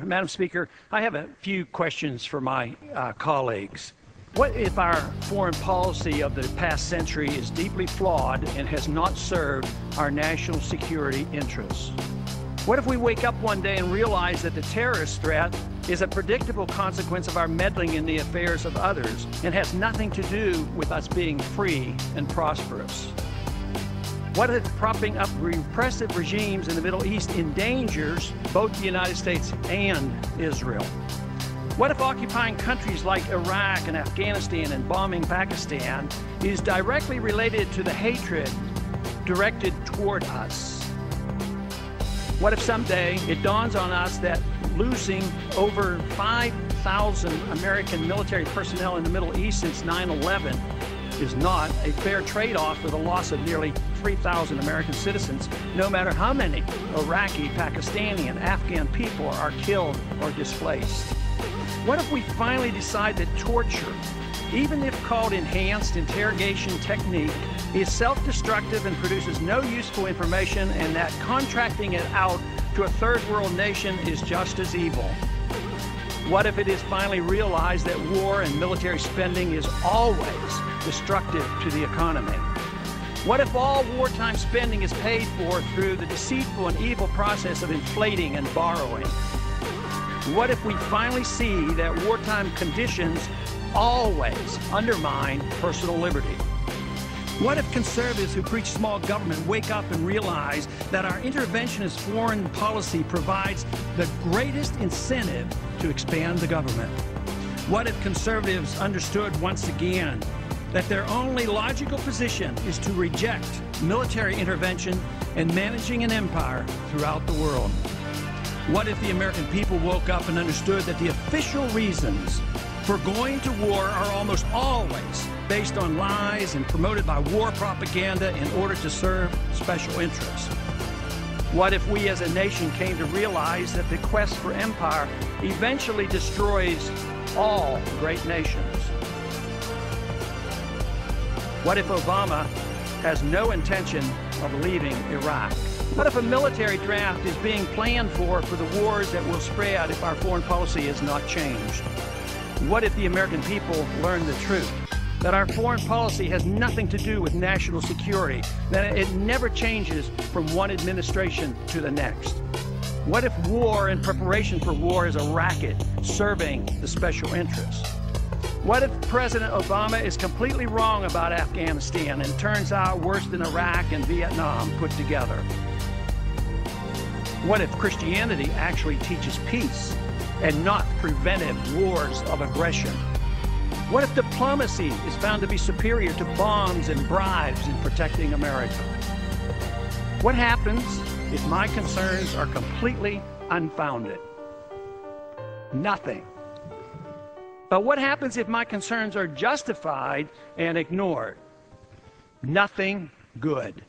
Madam Speaker, I have a few questions for my colleagues. What if our foreign policy of the past century is deeply flawed and has not served our national security interests? What if we wake up one day and realize that the terrorist threat is a predictable consequence of our meddling in the affairs of others and has nothing to do with us being free and prosperous? What if propping up repressive regimes in the Middle East endangers both the United States and Israel? What if occupying countries like Iraq and Afghanistan and bombing Pakistan is directly related to the hatred directed toward us? What if someday it dawns on us that losing over 5,000 American military personnel in the Middle East since 9/11 is not a fair trade-off for the loss of nearly 3,000 American citizens, no matter how many Iraqi, Pakistani, and Afghan people are killed or displaced? What if we finally decide that torture, even if called enhanced interrogation technique, is self-destructive and produces no useful information, and that contracting it out to a third world nation is just as evil? What if it is finally realized that war and military spending is always destructive to the economy? What if all wartime spending is paid for through the deceitful and evil process of inflating and borrowing? What if we finally see that wartime conditions always undermine personal liberty? What if conservatives who preach small government wake up and realize that our interventionist foreign policy provides the greatest incentive to expand the government? What if conservatives understood once again that their only logical position is to reject military intervention and managing an empire throughout the world? What if the American people woke up and understood that the official reasons for going to war are almost always based on lies and promoted by war propaganda in order to serve special interests? What if we as a nation came to realize that the quest for empire eventually destroys all great nations? What if Obama has no intention of leaving Iraq? What if a military draft is being planned for the wars that will spread if our foreign policy is not changed? What if the American people learn the truth, that our foreign policy has nothing to do with national security, that it never changes from one administration to the next? What if war and preparation for war is a racket serving the special interests? What if President Obama is completely wrong about Afghanistan and turns out worse than Iraq and Vietnam put together? What if Christianity actually teaches peace and not preventive wars of aggression? What if diplomacy is found to be superior to bombs and bribes in protecting America? What happens if my concerns are completely unfounded? Nothing. But what happens if my concerns are justified and ignored? Nothing good.